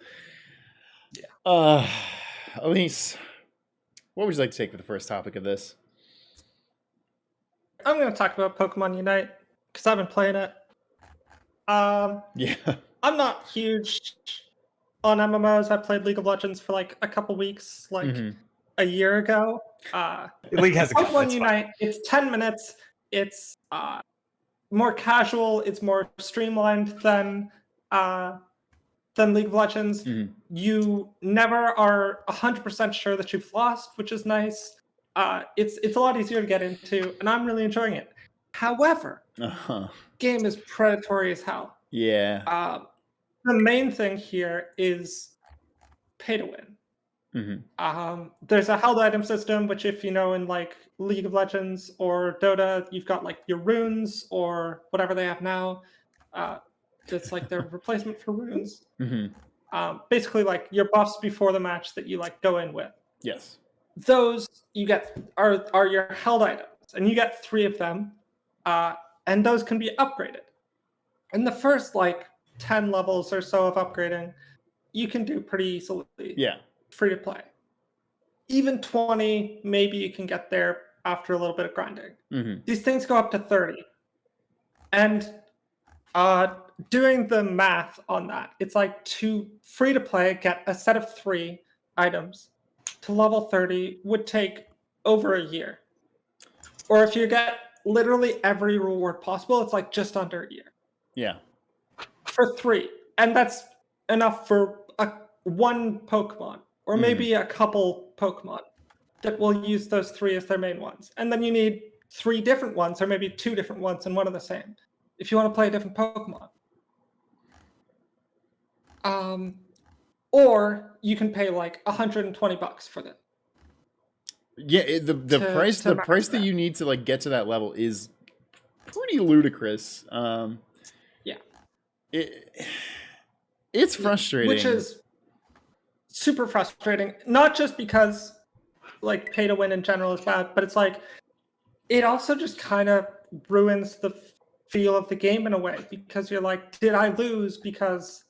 Yeah. Elise, what would you like to take for the first topic of this? I'm going to talk about Pokemon Unite because I've been playing it. Yeah. I'm not huge on MMOs. I played League of Legends for like a couple weeks, like a year ago. League has a Pokemon Unite. It's 10 minutes. It's more casual. It's more streamlined than League of Legends. You never are 100% sure that you've lost, which is nice. It's a lot easier to get into, and I'm really enjoying it. However, game is predatory as hell. Yeah. The main thing here is pay to win. There's a held item system, which if you know in like League of Legends or Dota, you've got like your runes or whatever they have now. It's like their replacement for runes. Basically like your buffs before the match that you like go in with. Yes. Those you get are your held items, and you get 3 of them, and those can be upgraded. In the first like 10 levels or so of upgrading, you can do pretty easily. Yeah. Free to play. Even 20, maybe you can get there after a little bit of grinding. These things go up to 30. And doing the math on that, it's like to free to play, get a set of 3 items to level 30 would take over a year. Or if you get literally every reward possible, it's like just under a year. Yeah. For 3. And that's enough for one Pokemon, or maybe a couple Pokemon that will use those 3 as their main ones. And then you need 3 different ones, or maybe 2 different ones and one of the same, if you want to play a different Pokemon. Or you can pay like $120 for them. Yeah, the price that you need to like get to that level is pretty ludicrous. It's frustrating. Which is super frustrating. Not just because like pay to win in general is bad, but it's like it also just kind of ruins the feel of the game in a way, because you're like, did I lose because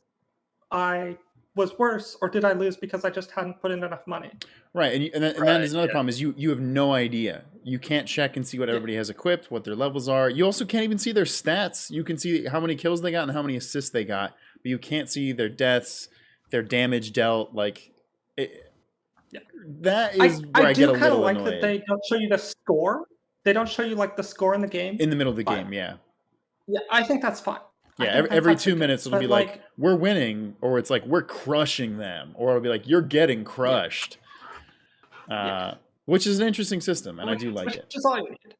I was worse, or did I lose because I just hadn't put in enough money? Right, and that is another problem, is you have no idea. You can't check and see what everybody has equipped, what their levels are. You also can't even see their stats. You can see how many kills they got and how many assists they got, but you can't see their deaths, their damage dealt. Like, that is where I get a little annoyed. I do kind of like that they don't show you the score. They don't show you like the score in the game. In the middle of the game, yeah. Yeah, I think that's fine. Yeah, every 2 minutes it'll be like, we're winning, or it's like, we're crushing them, or it'll be like, you're getting crushed. Which is an interesting system, and I do like it. Which is all you need.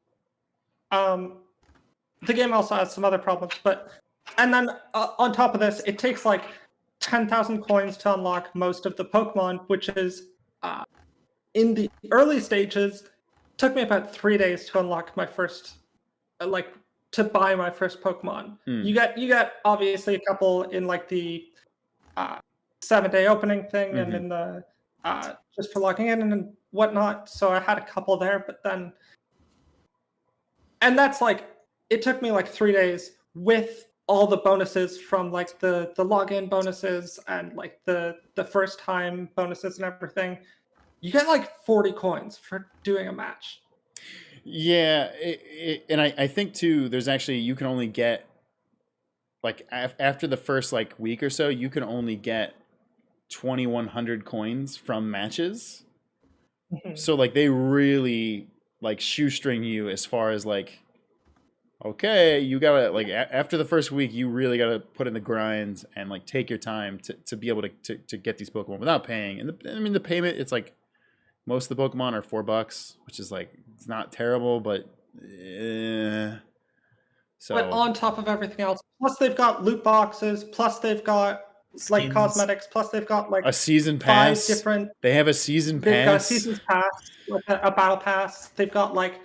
The game also has some other problems, and then on top of this, it takes like 10,000 coins to unlock most of the Pokemon, which is in the early stages, took me about 3 days to unlock my first, to buy my first Pokemon. You get obviously a couple in like the 7-day opening thing, and in the just for logging in and whatnot. So I had a couple there, but then, and that's like, it took me like 3 days with all the bonuses from like the login bonuses and like the first time bonuses and everything. You get like 40 coins for doing a match. Yeah, and I think too, there's actually, you can only get, like, after the first like week or so, you can only get 2,100 coins from matches. So like they really like shoestring you as far as like, okay, you gotta like after the first week, you really gotta put in the grind and like take your time to be able to get these Pokemon without paying. And the payment, it's like most of the Pokemon are $4, which is like, it's not terrible, but so. But on top of everything else, plus they've got loot boxes, plus they've got like skins, cosmetics, plus they've got like a season pass. 5 different. They have a season pass. They've got a season pass, like a battle pass. They've got like,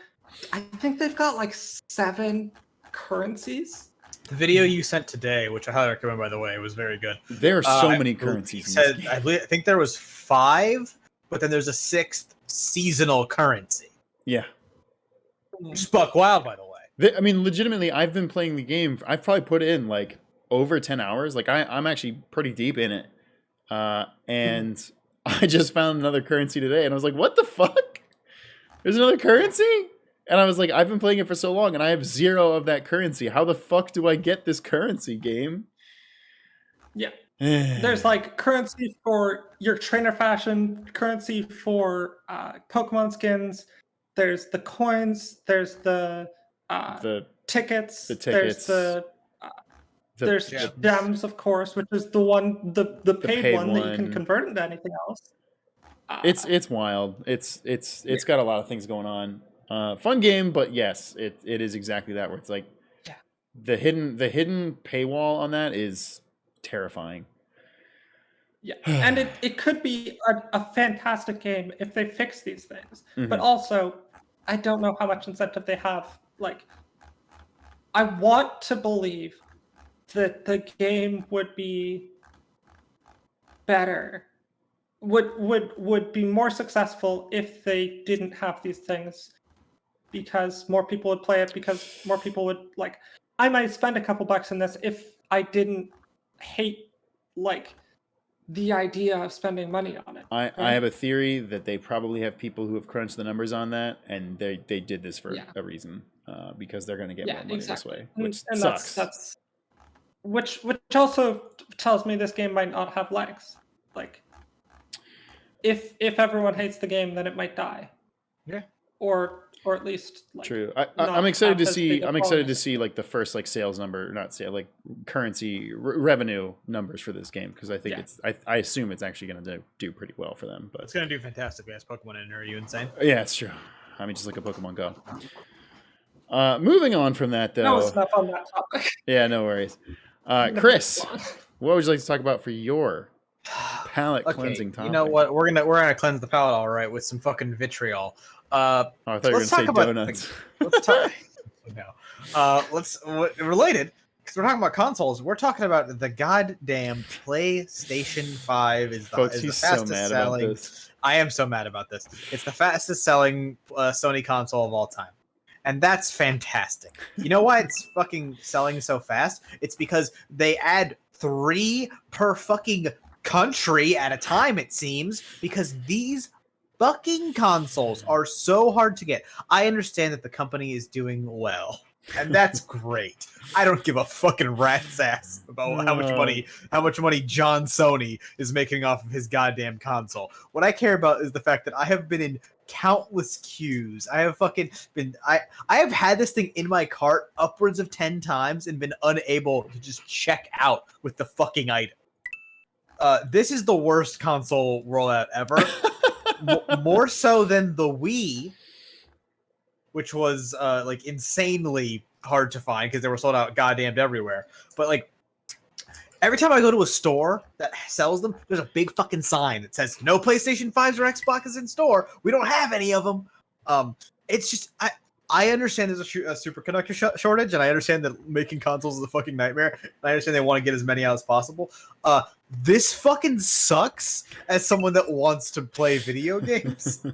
I think they've got like 7 currencies. The video you sent today, which I highly recommend, by the way, was very good. There are so many currencies. I think there was 5, but then there's a 6th seasonal currency. Yeah. Just buck wild, by the way. I mean, legitimately, I've been playing the game. I've probably put in like over 10 hours. Like I'm actually pretty deep in it. And I just found another currency today, and I was like, what the fuck? There's another currency? And I was like, I've been playing it for so long, and I have 0 of that currency. How the fuck do I get this currency, game? Yeah. There's like currency for your trainer fashion, currency for Pokemon skins. There's the coins. There's the tickets. There's gems, of course, which is the paid one that you can convert into anything else. It's wild. It's got a lot of things going on. Fun game, but yes, it is exactly that, where it's like the hidden paywall on that is terrifying. Yeah, and it could be a fantastic game if they fix these things. But also, I don't know how much incentive they have. Like, I want to believe that the game would be better, would be more successful if they didn't have these things, because more people would play it, because more people would like. I might spend a couple bucks in this if I didn't hate like the idea of spending money on it. I have a theory that they probably have people who have crunched the numbers on that, and they did this for a reason, because they're going to get more money this way, which sucks. That's which also tells me this game might not have legs. Like, if everyone hates the game, then it might die. Yeah. Or at least like, true. I'm excited to see. I'm excited to see like the first like sales number, not sale, like currency revenue numbers for this game, because I think it's. I assume it's actually going to do pretty well for them. But it's going to do fantastic. As Pokemon in, are you insane? Yeah, it's true. I mean, just like a Pokemon Go. Moving on from that, though. No, it's not on that topic. Yeah, no worries. Chris, what would you like to talk about for your palate cleansing topic? You know what? We're gonna cleanse the palate, all right, with some fucking vitriol. I thought you were gonna say donuts. Let's talk. Related, because we're talking about consoles. We're talking about the goddamn PlayStation 5 is the fastest selling. About this. I am so mad about this. It's the fastest selling Sony console of all time. And that's fantastic. You know why it's fucking selling so fast? It's because they add 3 per fucking country at a time, it seems, because these fucking consoles are so hard to get. I understand that the company is doing well, and that's great. I don't give a fucking rat's ass about how much money John Sony is making off of his goddamn console. What I care about is the fact that I have been in countless queues. I have fucking been I have had this thing in my cart upwards of 10 times and been unable to just check out with the fucking item. This is the worst console rollout ever. More so than the Wii, which was like insanely hard to find because they were sold out goddamned everywhere. But like every time I go to a store that sells them, there's a big fucking sign that says no PlayStation 5s or Xboxes in store. We don't have any of them. It's just I understand there's a superconductor shortage, and I understand that making consoles is a fucking nightmare. I understand they want to get as many out as possible. This fucking sucks as someone that wants to play video games.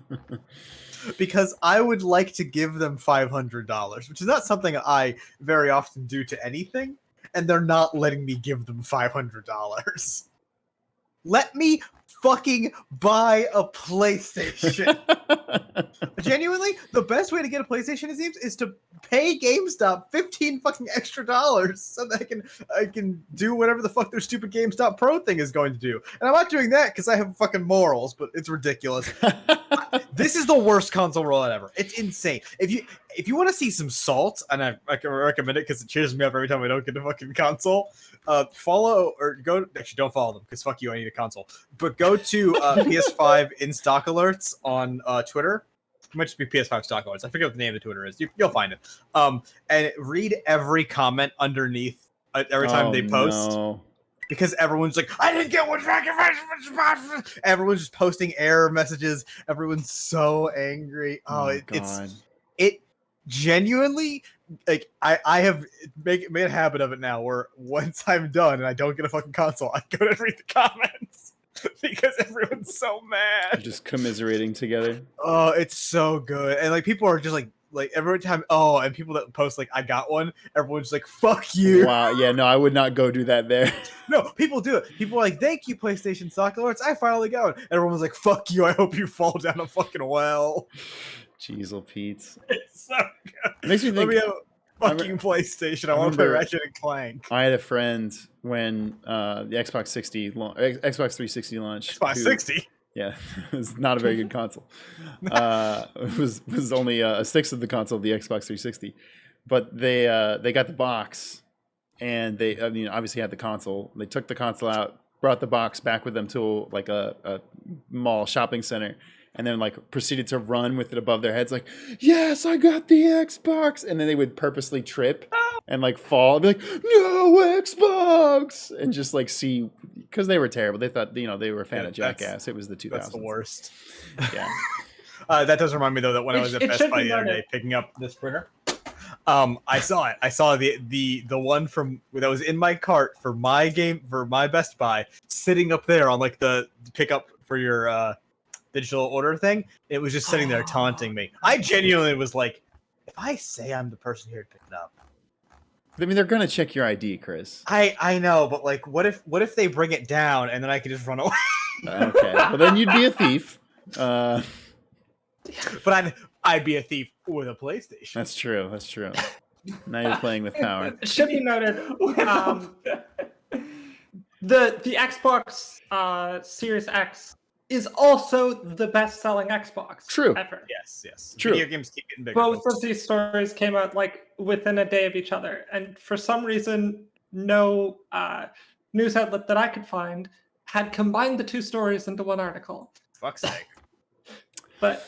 Because I would like to give them $500, which is not something I very often do to anything, and they're not letting me give them $500. Let me fucking buy a PlayStation. Genuinely, the best way to get a PlayStation, it seems, is to pay GameStop $15 fucking extra so that I can do whatever the fuck their stupid GameStop Pro thing is going to do. And I'm not doing that because I have fucking morals, but it's ridiculous. This is the worst console rollout ever. It's insane. If you want to see some salt, and I can recommend it because it cheers me up every time I don't get a fucking console, follow or go. Actually, don't follow them because fuck you, I need a console. But go to PS5 in stock alerts on Twitter. It might just be PS5 stock alerts. I forget what the name of the Twitter is. You'll find it. And read every comment underneath every time they post. No. Because everyone's like, I didn't get one. Everyone's just posting error messages. Everyone's so angry. It genuinely, like, I have made a habit of it now where once I'm done and I don't get a fucking console, I go to read the comments because everyone's so mad. They're just commiserating together. Oh, it's so good. And like people are just like every time, and people that post like I got one, everyone's just like fuck you. Wow, yeah, no, I would not go do that there. No, people do it. People are like, thank you, PlayStation stock alerts. I finally got one. Everyone's like, fuck you. I hope you fall down a fucking well. Jeez, Pete. It's so good. Makes me think. Let me have a fucking PlayStation. I want to play Ratchet and Clank. I had a friend when the Xbox 360 launched. Xbox 60. Yeah, it was not a very good console. It was only a sixth of the console of the Xbox 360, but they got the box, and they obviously had the console. They took the console out, brought the box back with them to like a mall shopping center, and then like proceeded to run with it above their heads, like, yes, I got the Xbox, and then they would purposely trip and like fall and be like, no Xbox, and just like see, because they were terrible. They thought, they were a fan of Jackass. It was the 2000s. That's the worst. Yeah. That does remind me though that when I was at Best Buy the other day picking up this printer, I saw it. I saw the one from that was in my cart for my Best Buy sitting up there on like the pickup for your digital order thing. It was just sitting there taunting me. I genuinely was like, if I say I'm the person here to pick it up, I mean, they're gonna check your ID, Chris. I know, but like, what if they bring it down and then I could just run away? Okay, well then you'd be a thief. But I'd be a thief with a PlayStation. That's true. Now you're playing with power. It should be noted, the Xbox Series X is also the best-selling Xbox ever. Yes. True. Video games keep getting bigger. Both of these stories came out like within a day of each other, and for some reason, no news outlet that I could find had combined the two stories into one article. Fuck's sake. But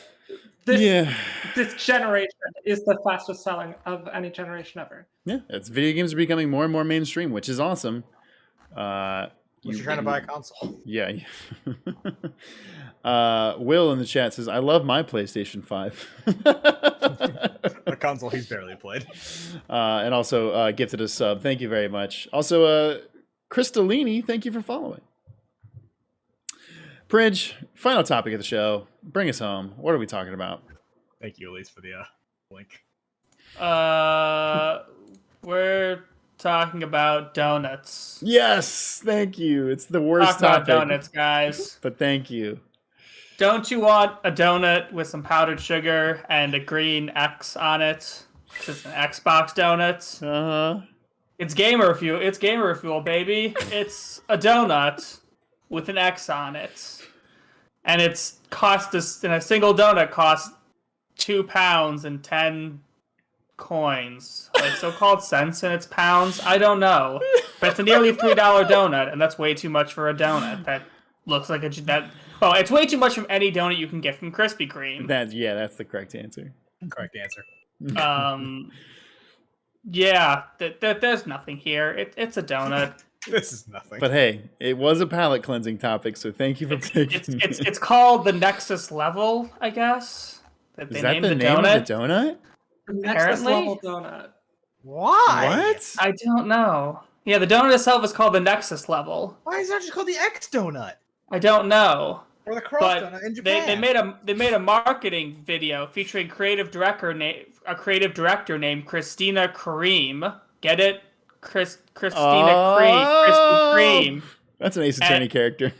this generation is the fastest selling of any generation ever. Yeah, video games are becoming more and more mainstream, which is awesome. You're trying to buy a console. Yeah. Will in the chat says, I love my PlayStation 5. A console he's barely played. And also gifted a sub. Thank you very much. Also, Crystallini, thank you for following. Pridge, final topic of the show. Bring us home. What are we talking about? Thank you, Elise, for the link. We're talking about donuts. Yes, thank you. It's the worst topic. Talk about donuts, guys. But thank you. Don't you want a donut with some powdered sugar and a green X on it? It's an Xbox Donuts. It's gamer fuel. It's gamer fuel, baby. It's a donut with an X on it. and it's cost us, and a single donut costs £2 and 10 coins, like so-called cents, and it's pounds. I don't know, but it's a nearly $3 donut, and that's way too much for a donut. That looks like well, it's way too much from any donut you can get from Krispy Kreme. That's the correct answer. Correct answer. Yeah, there's nothing here. It's a donut. This is nothing. But hey, it was a palate cleansing topic, so thank you for picking. It's called the Nexus level, I guess. Is that the name of the donut? The Nexus level donut. Why? What? I don't know. Yeah, the donut itself is called the Nexus level. Why is that just called the X donut? I don't know. Or the Cross But donut in Japan? they made a marketing video featuring a creative director named Christina Kreme. Get it? Christina Krispy Kreme. That's an Ace Attorney character.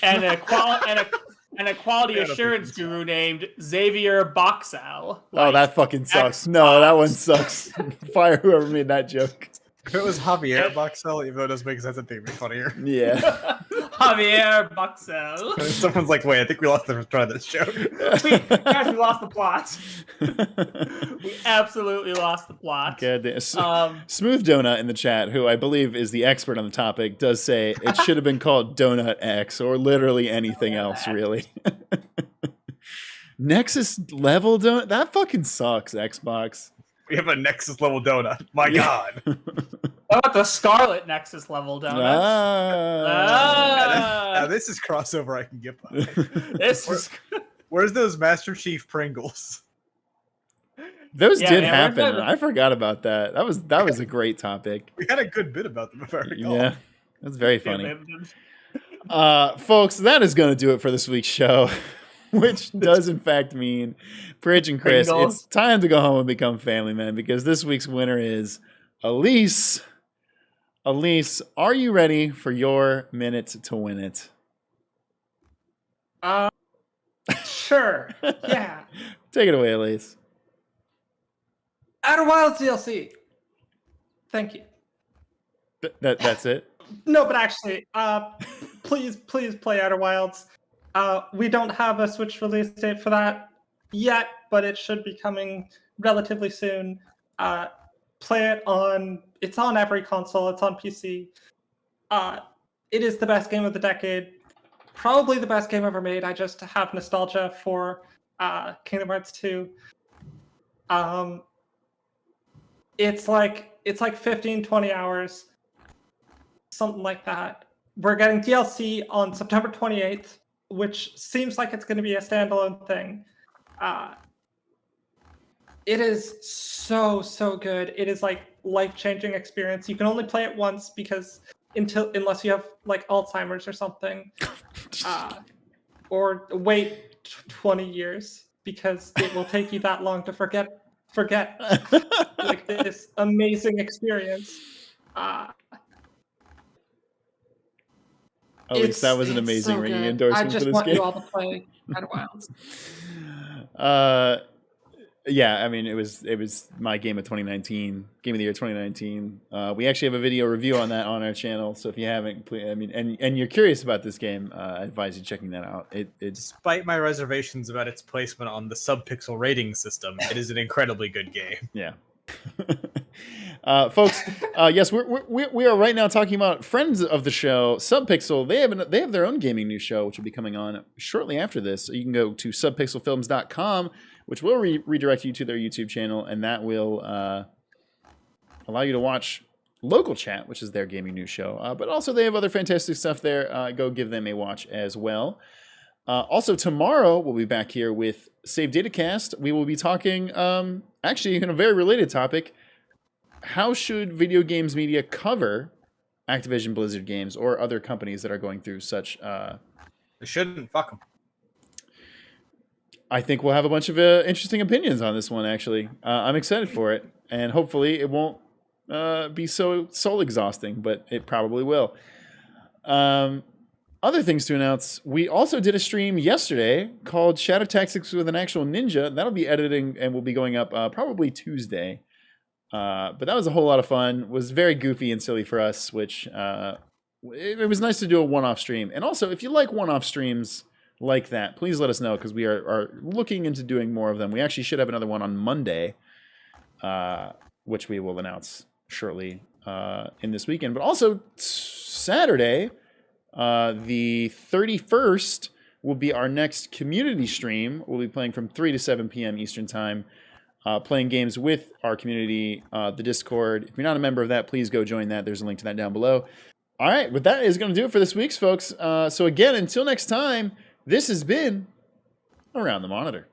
And a quality assurance guru named Xavier Boxell. Oh, that fucking sucks. No, that one sucks. Fire whoever made that joke. If it was Javier Boxell, even though it doesn't make sense, I think it'd be funnier. Yeah. Javier Boxell. Someone's like, wait, I think we lost the try this joke. Guys, we lost the plot. We absolutely lost the plot. God damn. Smooth Donut in the chat, who I believe is the expert on the topic, does say it should have been called Donut X or literally anything else, really. Nexus level donut? That fucking sucks, Xbox. We have a Nexus level donut. My God. What about the Scarlet Nexus level donut? Now this is crossover I can get by. Where's those Master Chief Pringles? Those did happen. I forgot about that. That was a great topic. We had a good bit about them, if I recall. Yeah, that's very funny. Folks, that is going to do it for this week's show. Which does, in fact, mean, Pridge and Chris, it's time to go home and become family men, because this week's winner is Elise. Elise, are you ready for your minute to win it? Sure. Yeah. Take it away, Elise. Outer Wilds DLC. Thank you. That's it? No, but actually, please play Outer Wilds. We don't have a Switch release date for that yet, but it should be coming relatively soon. Play it it's on every console, it's on PC. It is the best game of the decade. Probably the best game ever made. I just have nostalgia for Kingdom Hearts 2. It's like 15, 20 hours. Something like that. We're getting DLC on September 28th. Which seems like it's going to be a standalone thing. It is so good. It is like life-changing experience. You can only play it once unless you have like Alzheimer's or something, or wait 20 years because it will take you that long to forget like this amazing experience. At least that was an amazing ringing endorsement for this game. I just want you all to play Outer Wilds. Yeah, I mean, it was my game of 2019, game of the year 2019. We actually have a video review on that on our channel, so if you haven't, please, I mean, and you're curious about this game, I advise you checking that out. Despite my reservations about its placement on the sub-pixel rating system, it is an incredibly good game. Yeah. Folks, yes, we are right now talking about friends of the show, Subpixel. They have their own gaming news show, which will be coming on shortly after this. So you can go to subpixelfilms.com, which will redirect you to their YouTube channel, and that will allow you to watch Local Chat, which is their gaming news show. But also they have other fantastic stuff there. Go give them a watch as well. Also, tomorrow we'll be back here with Save Datacast. We will be talking, actually, in a very related topic. How should video games media cover Activision Blizzard games or other companies that are going through such... They shouldn't. Fuck them. I think we'll have a bunch of interesting opinions on this one, actually. I'm excited for it, and hopefully it won't be so soul-exhausting, but it probably will. Other things to announce, we also did a stream yesterday called Shadow Tactics with an Actual Ninja. That'll be editing and will be going up probably Tuesday. But that was a whole lot of fun. It was very goofy and silly for us, which it was nice to do a one-off stream. And also, if you like one-off streams, like that, please let us know, because we are looking into doing more of them. We actually should have another one on Monday, which we will announce shortly in this weekend. But also Saturday, the 31st, will be our next community stream. We'll be playing from 3 to 7 p.m. Eastern Time, playing games with our community, the Discord. If you're not a member of that, please go join that. There's a link to that down below. All right, but that is going to do it for this week's, folks. So again, until next time, this has been Around the Monitor.